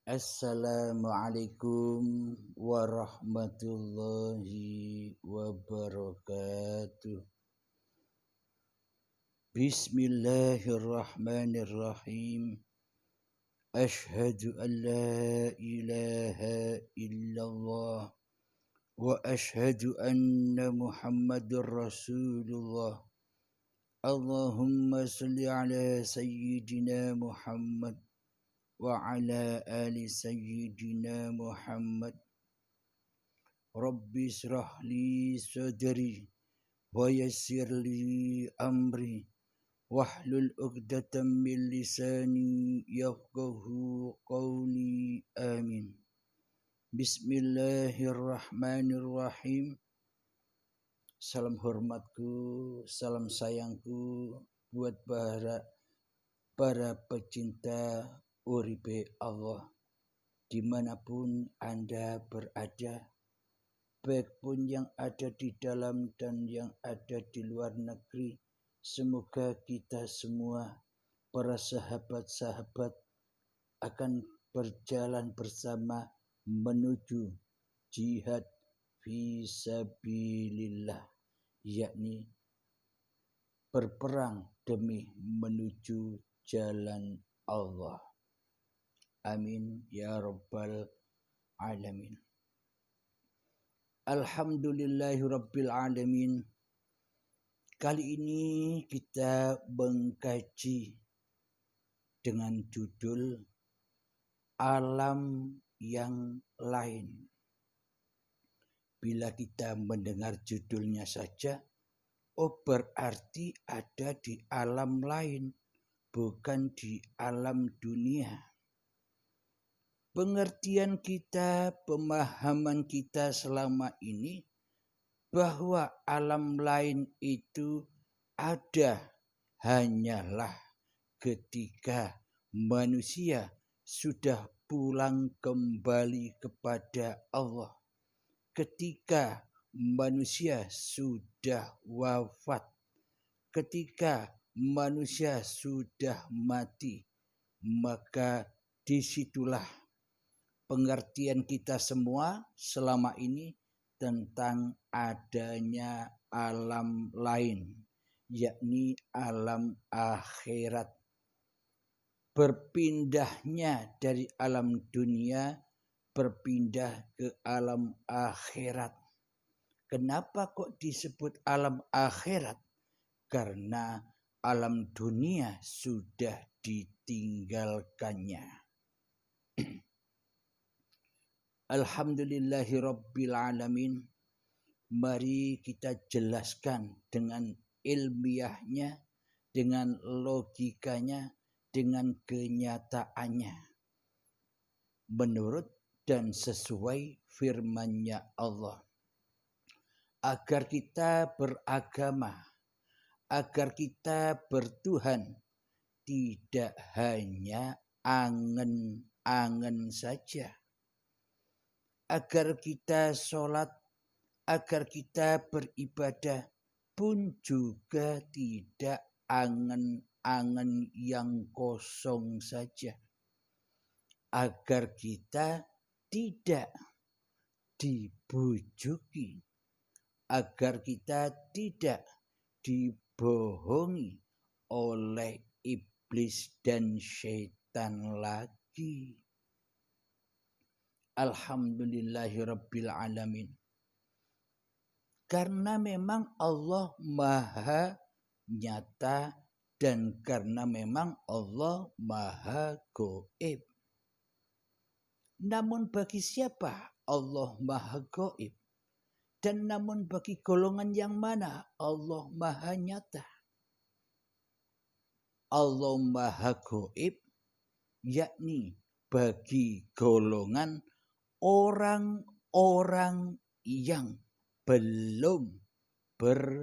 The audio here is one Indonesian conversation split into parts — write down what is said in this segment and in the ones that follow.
Assalamualaikum warahmatullahi wabarakatuh. Bismillahirrahmanirrahim. Ashhadu an la ilaha illallah wa ashhadu anna Muhammadur Rasulullah. Allahumma salli ala sayyidina Muhammad wa ala ali sayyidina Muhammad. Rabbi israh li sadri wa yassir li amri wahlul 'uqdatam min lisani yafqahu qawli. Amin. Bismillahirrahmanirrahim. Salam hormatku, salam sayangku buat para pecinta uripe Allah dimanapun Anda berada, baik pun yang ada di dalam dan yang ada di luar negeri. Semoga kita semua, para sahabat-sahabat, akan berjalan bersama menuju jihad fisabilillah, yakni berperang demi menuju jalan Allah. Amin ya rabbal alamin. Alhamdulillahi rabbil alamin. Kali ini kita mengkaji dengan judul Alam yang Lain. Bila kita mendengar judulnya saja, berarti ada di alam lain, bukan di alam dunia. Pengertian kita, pemahaman kita selama ini bahwa alam lain itu ada hanyalah ketika manusia sudah pulang kembali kepada Allah, ketika manusia sudah wafat, ketika manusia sudah mati, maka disitulah pengertian kita semua selama ini tentang adanya alam lain, yakni alam akhirat. Berpindahnya dari alam dunia, berpindah ke alam akhirat. Kenapa kok disebut alam akhirat? Karena alam dunia sudah ditinggalkannya. Alhamdulillahi rabbil alamin. Mari kita jelaskan dengan ilmiahnya, dengan logikanya, dengan kenyataannya, menurut dan sesuai firman-Nya Allah, agar kita beragama, agar kita bertuhan, tidak hanya angen-angen saja, agar kita sholat, agar kita beribadah pun juga tidak angen-angen yang kosong saja, agar kita tidak dibujuki, agar kita tidak dibohongi oleh iblis dan syaitan lagi. Alhamdulillahirabbil alamin. Karena memang Allah Maha Nyata dan karena memang Allah Maha Gaib. Namun bagi siapa Allah Maha Gaib? Dan namun bagi golongan yang mana Allah Maha Nyata? Allah Maha Gaib yakni bagi golongan orang-orang yang belum bertuhan.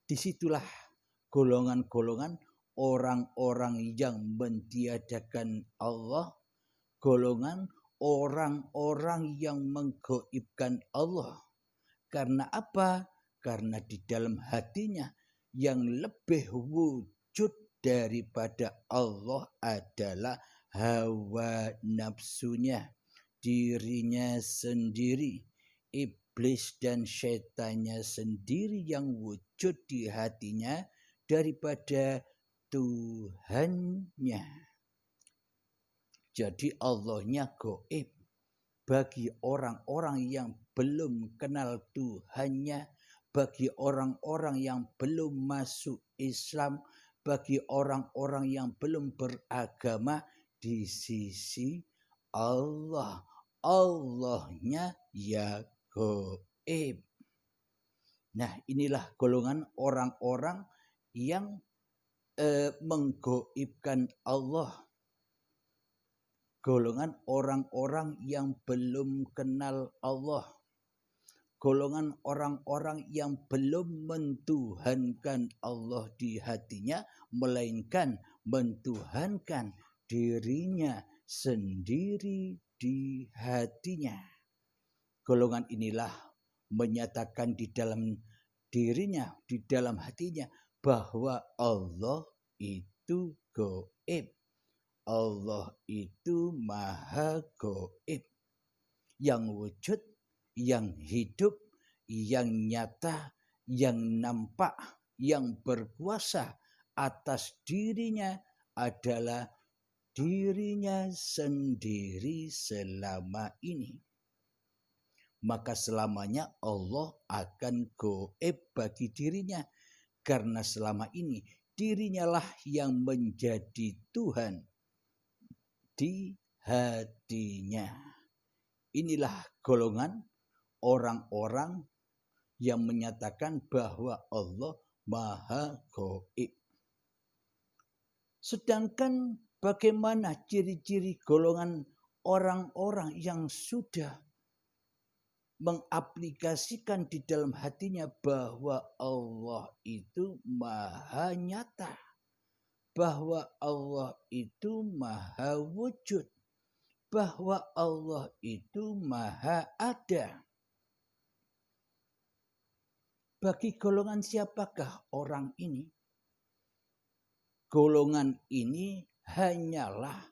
Disitulah golongan-golongan orang-orang yang mentiadakan Allah, golongan orang-orang yang menggaibkan Allah. Karena apa? Karena di dalam hatinya yang lebih wujud daripada Allah adalah hawa nafsunya, dirinya sendiri, iblis dan setannya sendiri yang wujud di hatinya daripada Tuhannya. Jadi Allahnya gaib. Bagi orang-orang yang belum kenal Tuhannya, bagi orang-orang yang belum masuk Islam, bagi orang-orang yang belum beragama di sisi Allah. Allahnya ya gaib. Nah, inilah golongan orang-orang yang menggaibkan Allah. Golongan orang-orang yang belum kenal Allah. Golongan orang-orang yang belum mentuhankan Allah di hatinya, melainkan mentuhankan dirinya sendiri di hatinya. Golongan inilah menyatakan di dalam dirinya, di dalam hatinya, bahwa Allah itu gaib. Allah itu maha gaib, yang wujud, yang hidup, yang nyata, yang nampak, yang berkuasa atas dirinya adalah dirinya sendiri selama ini. Maka selamanya Allah akan gaib bagi dirinya, karena selama ini dirinya lah yang menjadi Tuhan di hatinya. Inilah golongan orang-orang yang menyatakan bahwa Allah maha gaib. Sedangkan bagaimana ciri-ciri golongan orang-orang yang sudah mengaplikasikan di dalam hatinya bahwa Allah itu maha nyata, bahwa Allah itu maha wujud, bahwa Allah itu maha ada. Bagi golongan siapakah orang ini? Golongan ini hanyalah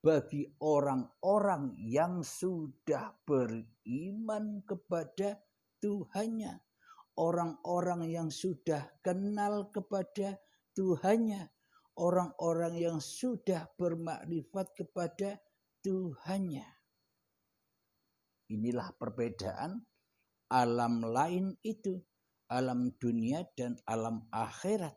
bagi orang-orang yang sudah beriman kepada Tuhannya, orang-orang yang sudah kenal kepada Tuhannya, orang-orang yang sudah bermakrifat kepada Tuhannya. Inilah perbedaan alam lain itu, alam dunia dan alam akhirat.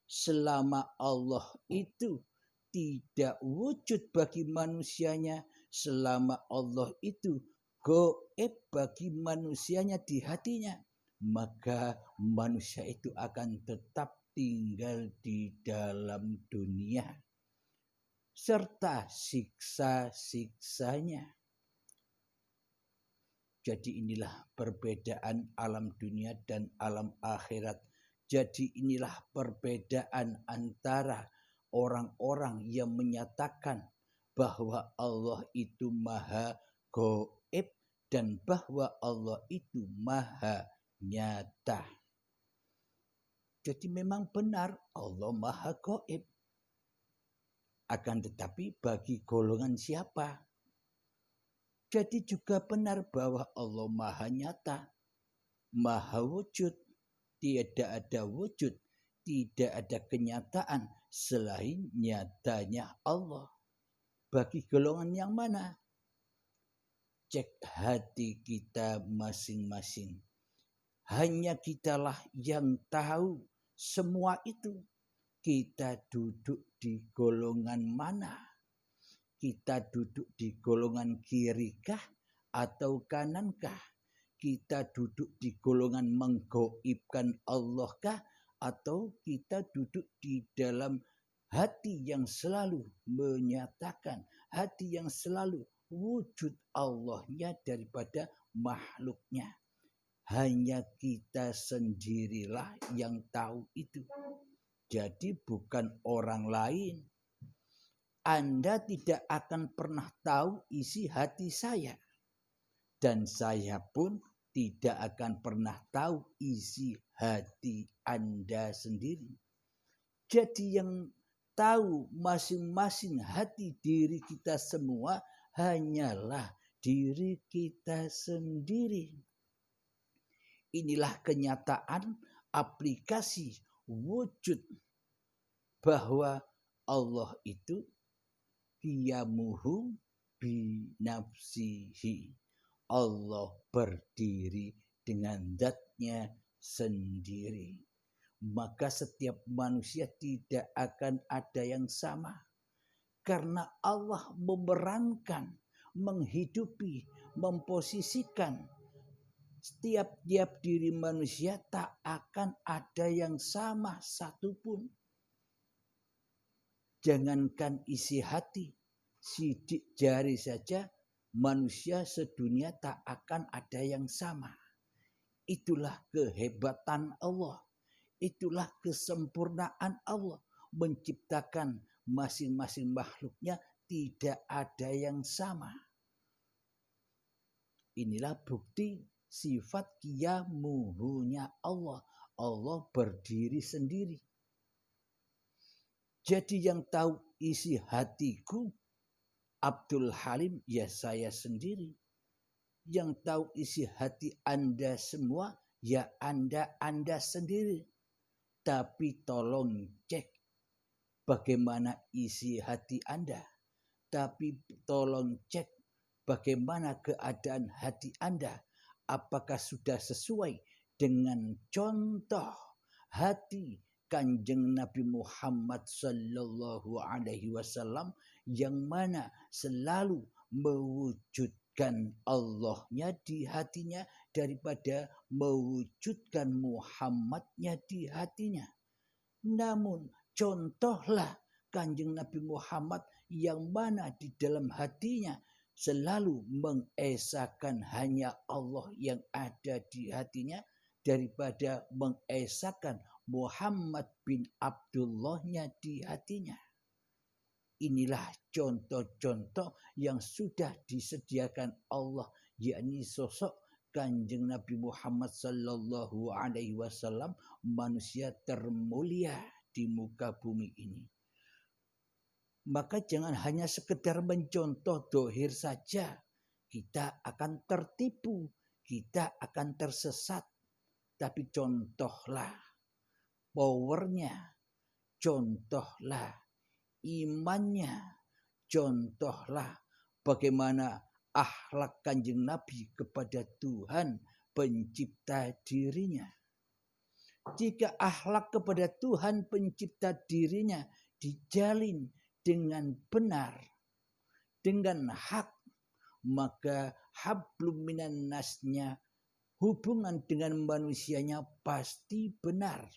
Selama Allah itu tidak wujud bagi manusianya, selama Allah itu gaib bagi manusianya di hatinya, maka manusia itu akan tetap tinggal di dalam dunia serta siksa-siksanya. Jadi inilah perbedaan alam dunia dan alam akhirat. Jadi inilah perbedaan antara orang-orang yang menyatakan bahwa Allah itu maha gaib dan bahwa Allah itu maha nyata. Jadi memang benar Allah maha gaib. Akan tetapi bagi golongan siapa? Jadi juga benar bahwa Allah maha nyata, maha wujud. Tidak ada wujud, tidak ada kenyataan selain nyatanya Allah. Bagi golongan yang mana? Cek hati kita masing-masing. Hanya kitalah yang tahu semua itu. Kita duduk di golongan mana? Kita duduk di golongan kirikah atau kanankah? Kita duduk di golongan menggaibkan Allah kah? Atau kita duduk di dalam hati yang selalu menyatakan, hati yang selalu wujud Allahnya daripada makhluknya. Hanya kita sendirilah yang tahu itu. Jadi bukan orang lain. Anda tidak akan pernah tahu isi hati saya. Dan saya pun tidak akan pernah tahu isi hati Anda sendiri. Jadi yang tahu masing-masing hati diri kita semua hanyalah diri kita sendiri. Inilah kenyataan aplikasi wujud bahwa Allah itu qiyamuhu binafsihi. Allah berdiri dengan zatnya sendiri. Maka setiap manusia tidak akan ada yang sama. Karena Allah memerankan, menghidupi, memposisikan setiap diri manusia, tak akan ada yang sama satupun. Jangankan isi hati, sidik jari saja manusia sedunia tak akan ada yang sama. Itulah kehebatan Allah. Itulah kesempurnaan Allah menciptakan masing-masing makhluknya tidak ada yang sama. Inilah bukti sifat qiyamuhunya Allah. Allah berdiri sendiri. Jadi yang tahu isi hatiku Abdul Halim ya saya sendiri. Yang tahu isi hati Anda semua ya Anda sendiri. Tapi tolong cek bagaimana isi hati Anda. Tapi tolong cek bagaimana keadaan hati Anda. Apakah sudah sesuai dengan contoh hati Kanjeng Nabi Muhammad Sallallahu Alaihi Wasallam yang mana selalu mewujudkan Allahnya di hatinya daripada mewujudkan Muhammadnya di hatinya. Namun contohlah Kanjeng Nabi Muhammad yang mana di dalam hatinya selalu mengesahkan hanya Allah yang ada di hatinya daripada mengesahkan Muhammad bin Abdullahnya di hatinya. Inilah contoh-contoh yang sudah disediakan Allah, yakni sosok Kanjeng Nabi Muhammad Sallallahu Alaihi Wasallam, manusia termulia di muka bumi ini. Maka jangan hanya sekedar mencontoh dohir saja, kita akan tertipu, kita akan tersesat. Tapi contohlah powernya, contohlah imannya, contohlah bagaimana akhlak Kanjeng Nabi kepada Tuhan pencipta dirinya. Jika akhlak kepada Tuhan pencipta dirinya dijalin dengan benar, dengan hak, maka hablum minan nasnya, hubungan dengan manusianya pasti benar.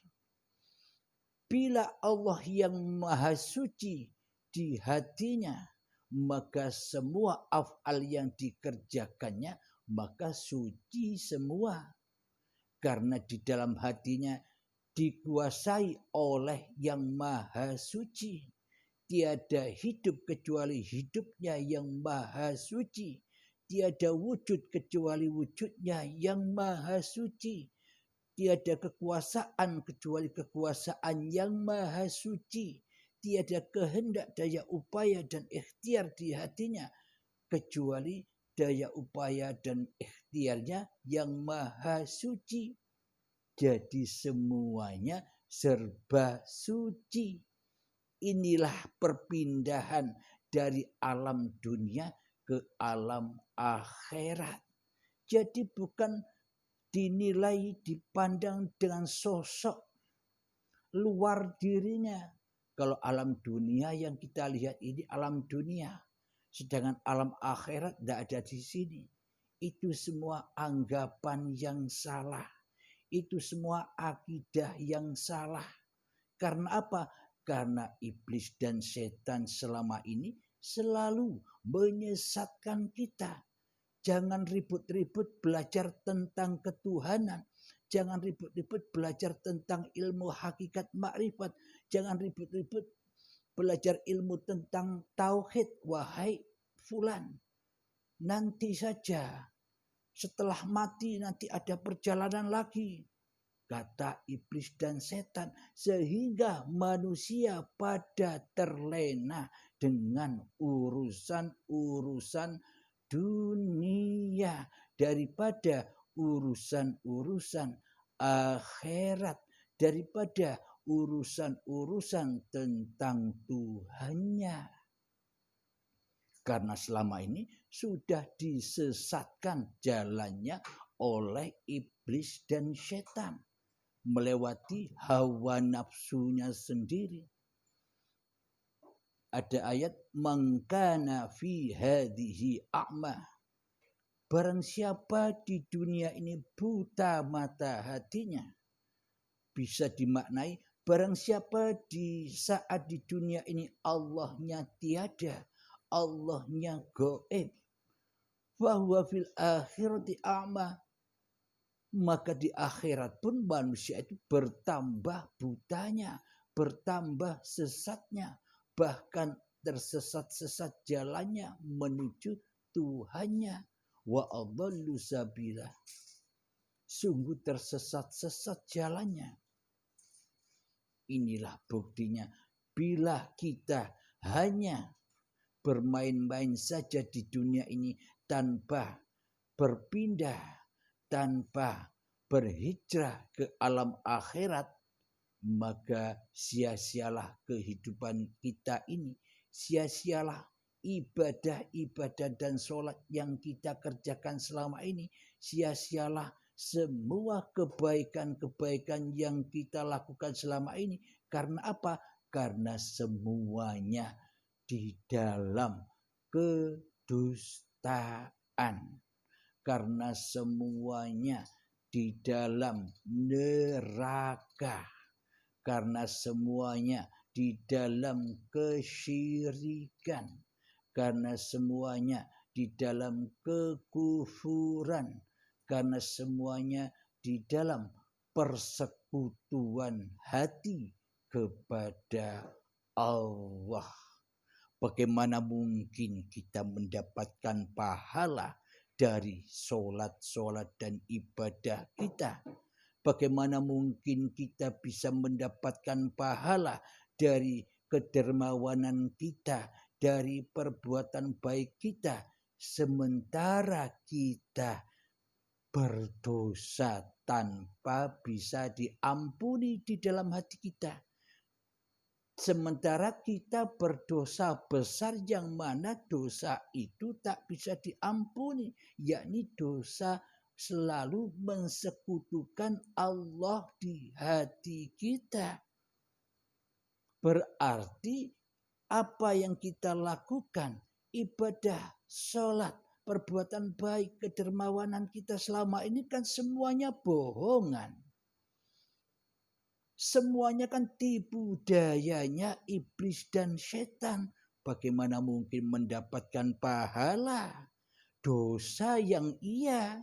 Bila Allah yang maha suci di hatinya, maka semua af'al yang dikerjakannya maka suci semua. Karena di dalam hatinya dikuasai oleh yang maha suci. Tiada hidup kecuali hidupnya yang maha suci. Tiada wujud kecuali wujudnya yang maha suci. Tiada kekuasaan kecuali kekuasaan yang maha suci. Tiada kehendak, daya upaya dan ikhtiar di hatinya kecuali daya upaya dan ikhtiarnya yang maha suci. Jadi semuanya serba suci. Inilah perpindahan dari alam dunia ke alam akhirat. Jadi bukan dinilai, dipandang dengan sosok luar dirinya. Kalau alam dunia yang kita lihat ini alam dunia. Sedangkan alam akhirat tidak ada di sini. Itu semua anggapan yang salah. Itu semua akidah yang salah. Karena apa? Karena iblis dan setan selama ini selalu menyesatkan kita. Jangan ribut-ribut belajar tentang ketuhanan. Jangan ribut-ribut belajar tentang ilmu hakikat makrifat. Jangan ribut-ribut belajar ilmu tentang tauhid. Wahai fulan, nanti saja. Setelah mati nanti ada perjalanan lagi. kata iblis dan setan, sehingga manusia pada terlena dengan urusan-urusan dunia daripada urusan-urusan akhirat, daripada urusan-urusan tentang Tuhannya. Karena selama ini sudah disesatkan jalannya oleh iblis dan setan, melewati hawa nafsunya sendiri. Ada ayat, mangkana fi hadhihi a'ma. Barang siapa di dunia ini buta mata hatinya, bisa dimaknai barang siapa di saat di dunia ini Allahnya tiada, Allahnya gaib, bahwa fil akhirati a'ma, maka di akhirat pun manusia itu bertambah butanya, bertambah sesatnya, bahkan tersesat-sesat jalannya menuju Tuhannya. Wa adallu sabila, sungguh tersesat-sesat jalannya. Inilah buktinya, bila kita hanya bermain-main saja di dunia ini tanpa berpindah, tanpa berhijrah ke alam akhirat, maka sia-sialah kehidupan kita ini, sia-sialah ibadah-ibadah dan sholat yang kita kerjakan selama ini, sia-sialah semua kebaikan-kebaikan yang kita lakukan selama ini. Karena apa? Karena semuanya di dalam kedustaan, karena semuanya di dalam neraka, karena semuanya di dalam kesyirikan, karena semuanya di dalam kekufuran, karena semuanya di dalam persekutuan hati kepada Allah. Bagaimana mungkin kita mendapatkan pahala dari sholat-sholat dan ibadah kita? Bagaimana mungkin kita bisa mendapatkan pahala dari kedermawanan kita, dari perbuatan baik kita, sementara kita berdosa tanpa bisa diampuni di dalam hati kita? Sementara kita berdosa besar yang mana dosa itu tak bisa diampuni, yakni dosa selalu mensekutukan Allah di hati kita. Berarti apa yang kita lakukan, ibadah, sholat, perbuatan baik, kedermawanan kita selama ini kan semuanya bohongan. Semuanya kan tipu dayanya iblis dan setan. Bagaimana mungkin mendapatkan pahala? Dosa yang iya.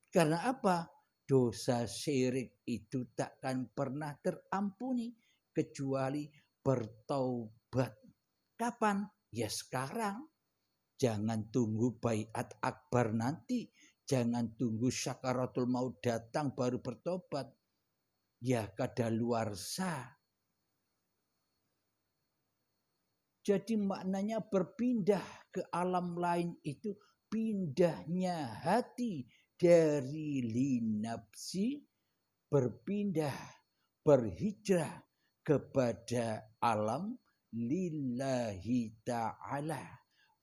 Karena apa? Dosa syirik itu takkan pernah terampuni kecuali bertaubat. Kapan? Ya sekarang. Jangan tunggu baiat akbar nanti. Jangan tunggu syakaratul maut datang baru bertobat. Ya kadaluarsa. Jadi maknanya berpindah ke alam lain itu pindahnya hati dari linapsi, berpindah, berhijrah kepada alam lillahi ta'ala.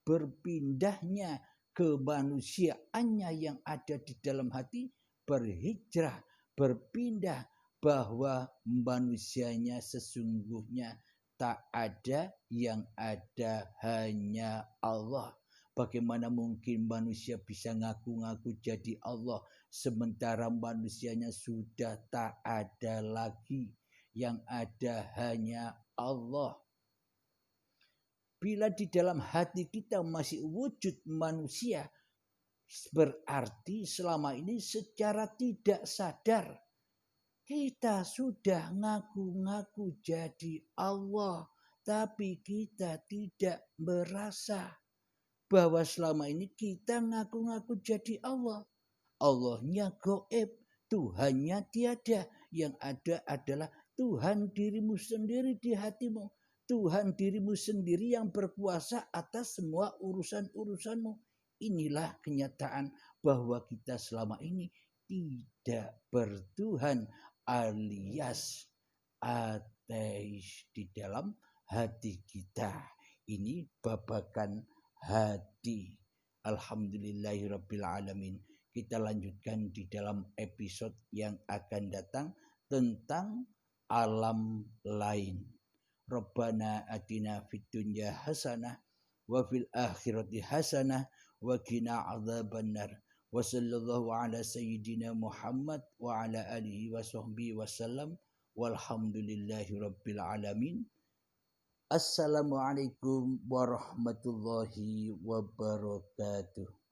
Berpindahnya kemanusiaannya yang ada di dalam hati, berhijrah, berpindah, bahwa manusianya sesungguhnya tak ada, yang ada hanya Allah. Bagaimana mungkin manusia bisa ngaku-ngaku jadi Allah, sementara manusianya sudah tak ada lagi, yang ada hanya Allah. Bila di dalam hati kita masih wujud manusia, berarti selama ini secara tidak sadar kita sudah ngaku-ngaku jadi Allah, tapi kita tidak merasa bahwa selama ini kita ngaku-ngaku jadi Allah. Allahnya gaib, Tuhannya tiada, Yang ada adalah Tuhan dirimu sendiri di hatimu. Tuhan dirimu sendiri yang berkuasa atas semua urusan-urusanmu. Inilah kenyataan bahwa kita selama ini tidak bertuhan alias ateis di dalam hati kita. Ini babakan hati. Alhamdulillahirrabbilalamin. Kita lanjutkan di dalam episode yang akan datang tentang alam lain. Rabbana atina fid dunya hasanah wa fil akhirati hasanah wa qina adzabannar. Wa sallallahu ala sayyidina Muhammad wa ala alihi wa sahbihi wasallam. Walhamdulillahi rabbil alamin. Assalamualaikum warahmatullahi wabarakatuh.